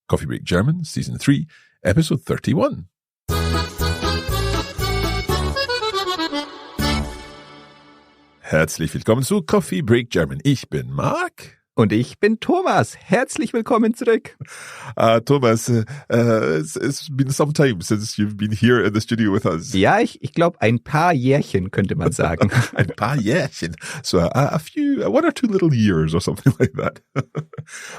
Coffee Break German, Season 3, Episode 31. Herzlich willkommen zu Coffee Break German. Ich bin Marc. Und ich bin Thomas. Herzlich willkommen zurück. Thomas, it's been some time since you've been here in the studio with us. Ja, ich glaube, ein paar Jährchen könnte man sagen. Ein paar Jährchen. So a few, 1 or 2 little years or something like that.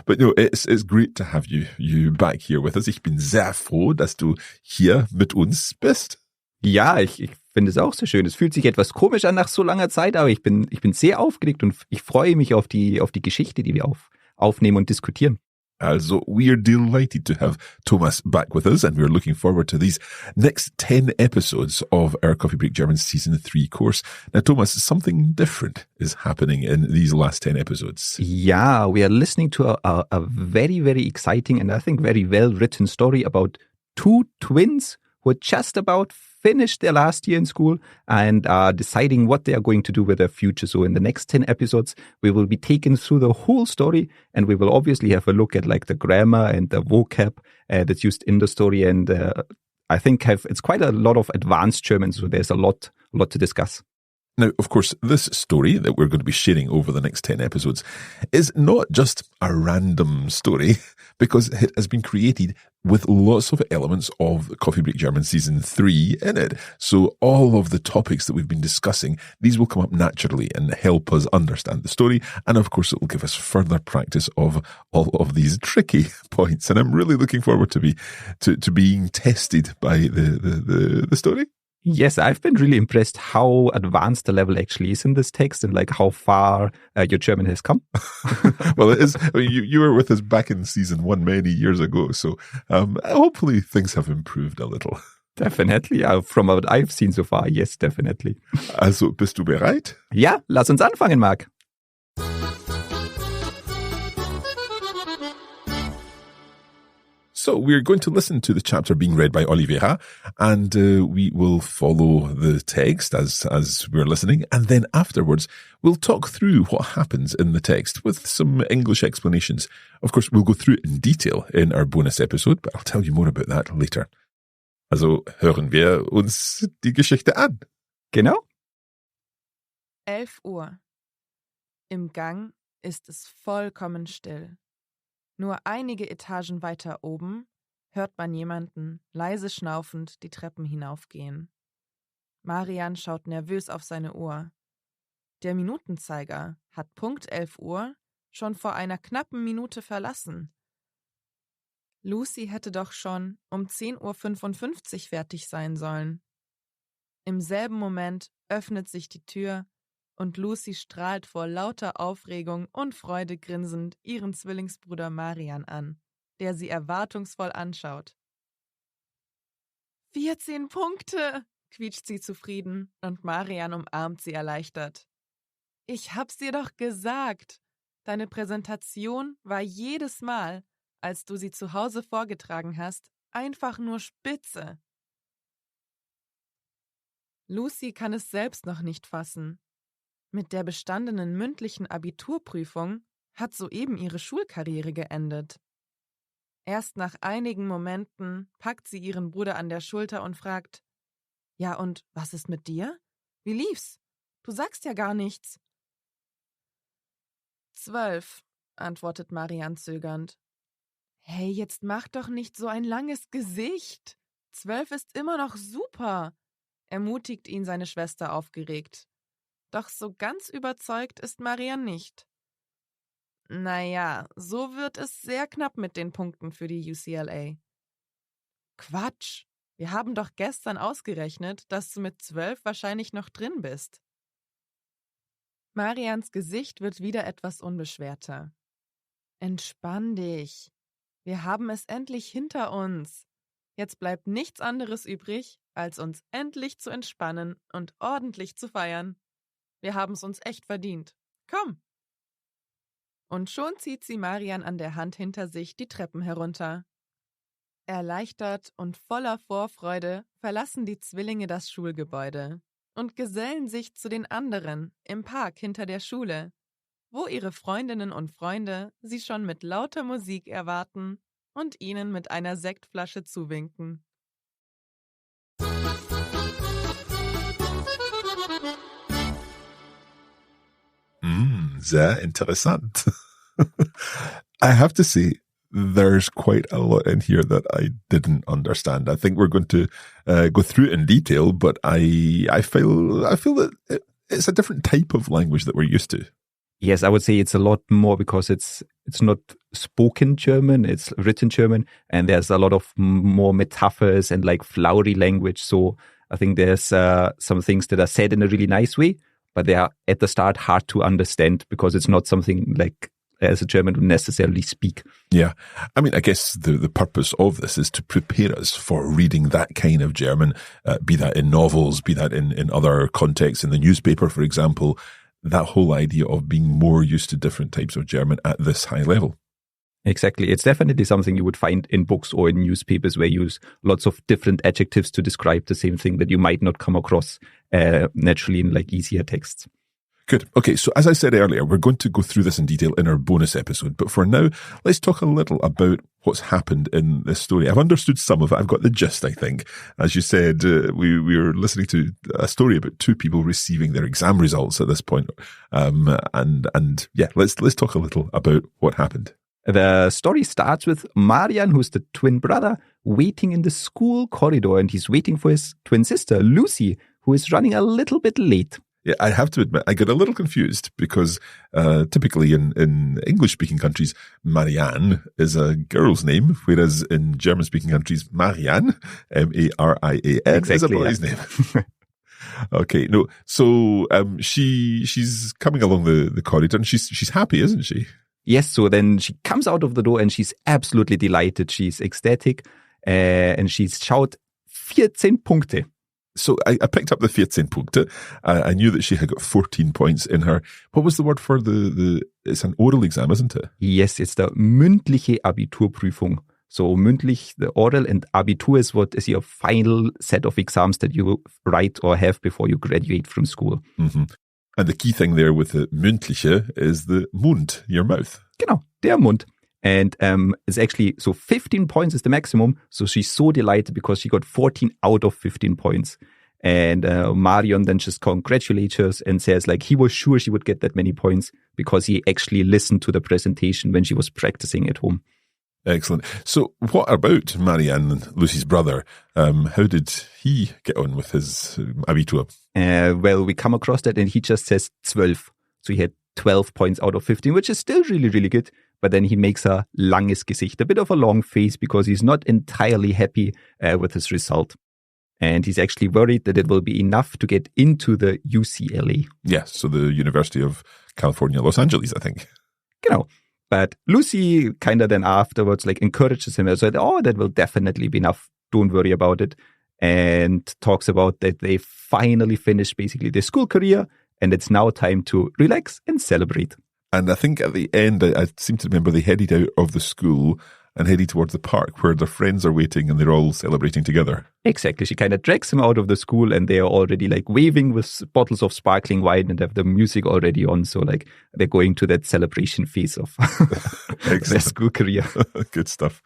But no, it's great to have you back here with us. Ich bin sehr froh, dass du hier mit uns bist. Ja, ich finde es auch sehr schön. Es fühlt sich etwas komisch an nach so langer Zeit, aber ich bin sehr aufgeregt und ich freue mich auf die Geschichte, die wir aufnehmen und diskutieren. Also, we're delighted to have Thomas back with us, and we're looking forward to these next 10 episodes of our Coffee Break German Season 3 course. Now, Thomas, something different is happening in these last 10 episodes. Yeah, we are listening to a very, very exciting and I think very well-written story about 2 twins who are just about finished their last year in school and are deciding what they are going to do with their future. So in the next 10 episodes, we will be taken through the whole story and we will obviously have a look at like the grammar and the vocab that's used in the story. And I think it's quite a lot of advanced German, so there's a lot to discuss. Now, of course, this story that we're going to be sharing over the next 10 episodes is not just a random story because it has been created with lots of elements of Coffee Break German Season 3 in it. So all of the topics that we've been discussing, these will come up naturally and help us understand the story. And of course, it will give us further practice of all of these tricky points. And I'm really looking forward to being tested by the story. Yes, I've been really impressed how advanced the level actually is in this text and like how far your German has come. Well, it is. I mean, you were with us back in Season 1 many years ago, so hopefully things have improved a little. Definitely, from what I've seen so far, yes, definitely. Also, bist du bereit? Ja, lass uns anfangen, Marc. So we're going to listen to the chapter being read by Oliveira, and we will follow the text as we're listening, and then afterwards we'll talk through what happens in the text with some English explanations. Of course, we'll go through it in detail in our bonus episode, but I'll tell you more about that later. Also hören wir uns die Geschichte an. Genau. 11 Uhr. Im Gang ist es vollkommen still. Nur einige Etagen weiter oben hört man jemanden leise schnaufend die Treppen hinaufgehen. Marian schaut nervös auf seine Uhr. Der Minutenzeiger hat Punkt 11 Uhr schon vor einer knappen Minute verlassen. Lucy hätte doch schon um 10:55 Uhr fertig sein sollen. Im selben Moment öffnet sich die Tür und Lucy strahlt vor lauter Aufregung und Freude grinsend ihren Zwillingsbruder Marian an, der sie erwartungsvoll anschaut. 14 Punkte, quietscht sie zufrieden und Marian umarmt sie erleichtert. Ich hab's dir doch gesagt, deine Präsentation war jedes Mal, als du sie zu Hause vorgetragen hast, einfach nur spitze. Lucy kann es selbst noch nicht fassen. Mit der bestandenen mündlichen Abiturprüfung hat soeben ihre Schulkarriere geendet. Erst nach einigen Momenten packt sie ihren Bruder an der Schulter und fragt: Ja, und was ist mit dir? Wie lief's? Du sagst ja gar nichts. 12, antwortet Marian zögernd. Hey, jetzt mach doch nicht so ein langes Gesicht. 12 ist immer noch super, ermutigt ihn seine Schwester aufgeregt. Doch so ganz überzeugt ist Marian nicht. Naja, so wird es sehr knapp mit den Punkten für die UCLA. Quatsch, wir haben doch gestern ausgerechnet, dass du mit 12 wahrscheinlich noch drin bist. Marians Gesicht wird wieder etwas unbeschwerter. Entspann dich. Wir haben es endlich hinter uns. Jetzt bleibt nichts anderes übrig, als uns endlich zu entspannen und ordentlich zu feiern. Wir haben es uns echt verdient. Komm! Und schon zieht sie Marian an der Hand hinter sich die Treppen herunter. Erleichtert und voller Vorfreude verlassen die Zwillinge das Schulgebäude und gesellen sich zu den anderen im Park hinter der Schule, wo ihre Freundinnen und Freunde sie schon mit lauter Musik erwarten und ihnen mit einer Sektflasche zuwinken. Sehr interessant. I have to say, there's quite a lot in here that I didn't understand. I think we're going to go through it in detail, but I feel that it's a different type of language that we're used to. Yes, I would say it's a lot more because it's not spoken German, it's written German, and there's a lot of more metaphors and like flowery language. So I think there's some things that are said in a really nice way, but they are at the start hard to understand because it's not something like as a German would necessarily speak. Yeah. I mean, I guess the purpose of this is to prepare us for reading that kind of German, be that in novels, be that in other contexts, in the newspaper, for example, that whole idea of being more used to different types of German at this high level. Exactly. It's definitely something you would find in books or in newspapers where you use lots of different adjectives to describe the same thing that you might not come across naturally in like easier texts. Good. Okay, so as I said earlier, we're going to go through this in detail in our bonus episode. But for now, let's talk a little about what's happened in this story. I've understood some of it. I've got the gist, I think. As you said, we were listening to a story about two people receiving their exam results at this point. And yeah, let's talk a little about what happened. The story starts with Marian, who's the twin brother, waiting in the school corridor, and he's waiting for his twin sister, Lucy, who is running a little bit late. Yeah, I have to admit, I got a little confused because typically in English-speaking countries, Marianne is a girl's name, whereas in German-speaking countries, Marianne, Marian, is a boy's name. Okay, no, so she's coming along the corridor and she's happy, isn't she? Yes, so then she comes out of the door and she's absolutely delighted. She's ecstatic and she's shouted 14 Punkte. So I picked up the 14 Punkte. I knew that she had got 14 points in her. What was the word for it's an oral exam, isn't it? Yes, it's the mündliche Abiturprüfung. So mündlich, the oral, and Abitur is your final set of exams that you write or have before you graduate from school. Mm-hmm. And the key thing there with the mündliche is the Mund, your mouth. Genau, der Mund. And it's actually, so 15 points is the maximum. So she's so delighted because she got 14 out of 15 points. And Marion then just congratulates her and says like he was sure she would get that many points because he actually listened to the presentation when she was practicing at home. Excellent. So what about Marianne, Lucy's brother? How did he get on with his Abitur? Well, we come across that and he just says 12. So he had 12 points out of 15, which is still really, really good. But then he makes a langes Gesicht, a bit of a long face because he's not entirely happy with his result. And he's actually worried that it will be enough to get into the UCLA. Yes, so the University of California, Los Angeles, I think. Genau. But Lucy kind of then afterwards like encourages him and said, oh, that will definitely be enough. Don't worry about it. And talks about that they finally finished basically their school career and it's now time to relax and celebrate. And I think at the end, I seem to remember they headed out of the school and headed towards the park where their friends are waiting and they're all celebrating together. Exactly. She kind of drags him out of the school and they are already like waving with bottles of sparkling wine and have the music already on. So like they're going to that celebration phase of their school career. Good stuff.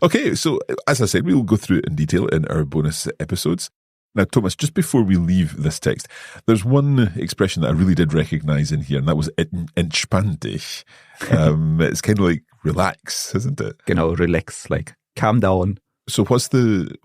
Okay, so as I said, we'll go through it in detail in our bonus episodes. Now, Thomas, just before we leave this text, there's one expression that I really did recognize in here, and that was entspann dich. It's kind of like relax, isn't it? Genau, relax, like calm down. So what's the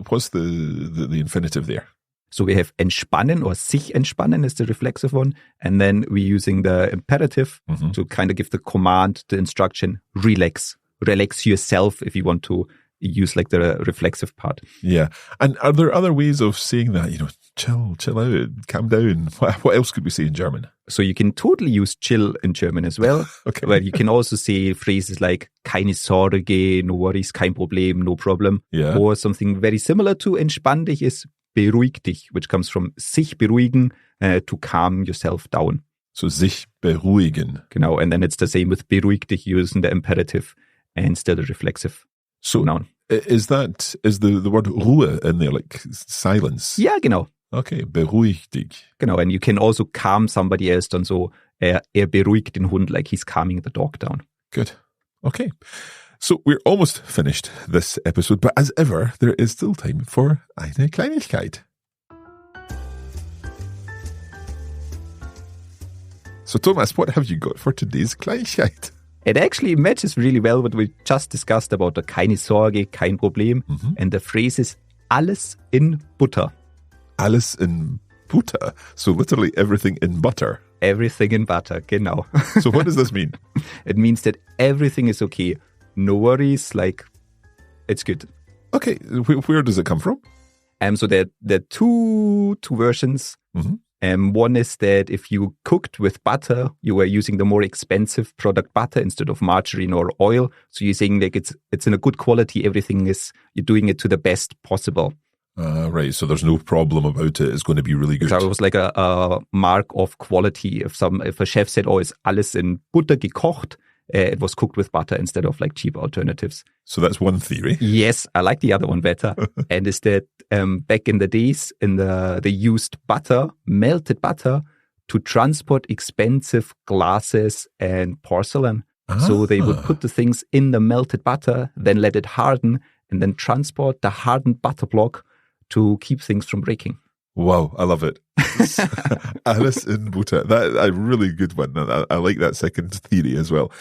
infinitive there? So we have entspannen or sich entspannen is the reflexive one, and then we're using the imperative to kind of give the command, the instruction, relax. Relax yourself if you want to use like the reflexive part. Yeah. And are there other ways of saying that, chill out, calm down? What else could we say in German? So you can totally use chill in German as well. Okay. Where you can also say phrases like keine Sorge, no worries, kein Problem, no problem. Yeah. Or something very similar to entspann dich is beruhig dich, which comes from sich beruhigen, to calm yourself down. So sich beruhigen. Genau. And then it's the same with beruhig dich using the imperative and still the reflexive. So noun. Is the word Ruhe in there, like silence? Ja, genau. Okay, beruhig dich. Genau, and you can also calm somebody else down, so er beruhigt den Hund, like he's calming the dog down. Good. Okay. So we're almost finished this episode, but as ever, there is still time for eine Kleinigkeit. So Thomas, what have you got for today's Kleinigkeit? It actually matches really well what we just discussed about the keine Sorge, kein Problem. And the phrase is alles in Butter. Alles in Butter. So literally everything in butter. Everything in butter, genau. So what does this mean? It means that everything is okay. No worries, like, it's good. Okay, where does it come from? So there are two versions. One is that if you cooked with butter, you were using the more expensive product butter instead of margarine or oil. So you're saying like it's in a good quality. Everything is, you're doing it to the best possible. Right, so there's no problem about it. It's going to be really good. So it was like a mark of quality. If a chef said, "Oh, it's alles in Butter gekocht," it was cooked with butter instead of like cheap alternatives. So that's one theory. Yes, I like the other one better. And is that back in the days, they used butter, melted butter, to transport expensive glasses and porcelain. So they would put the things in the melted butter, then let it harden, and then transport the hardened butter block to keep things from breaking. Wow, I love it. Alles in Butter. That's a really good one. I like that second theory as well.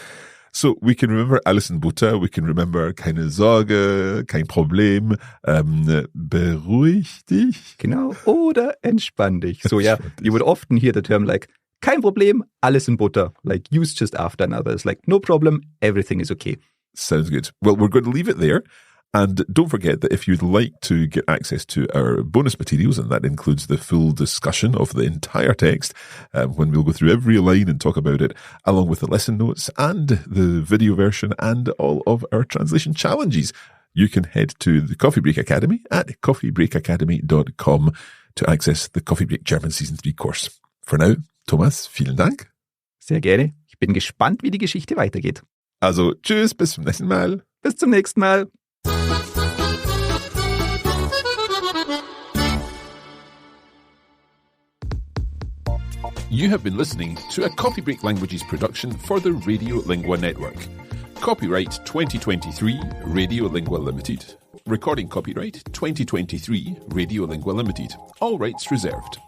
So we can remember alles in Butter. We can remember keine Sorge, kein Problem, beruhig dich. Genau, oder entspann dich. So yeah, you would often hear the term like, kein Problem, alles in Butter. Like used just after another. It's like, no problem, everything is okay. Sounds good. Well, we're going to leave it there. And don't forget that if you'd like to get access to our bonus materials, and that includes the full discussion of the entire text, when we'll go through every line and talk about it, along with the lesson notes and the video version and all of our translation challenges, you can head to the Coffee Break Academy at coffeebreakacademy.com to access the Coffee Break German Season 3 course. For now, Thomas, vielen Dank. Sehr gerne. Ich bin gespannt, wie die Geschichte weitergeht. Also, tschüss, bis zum nächsten Mal. Bis zum nächsten Mal. You have been listening to a Coffee Break Languages production for the Radio Lingua Network. Copyright 2023 Radio Lingua Limited. Recording copyright 2023 Radio Lingua Limited. All rights reserved.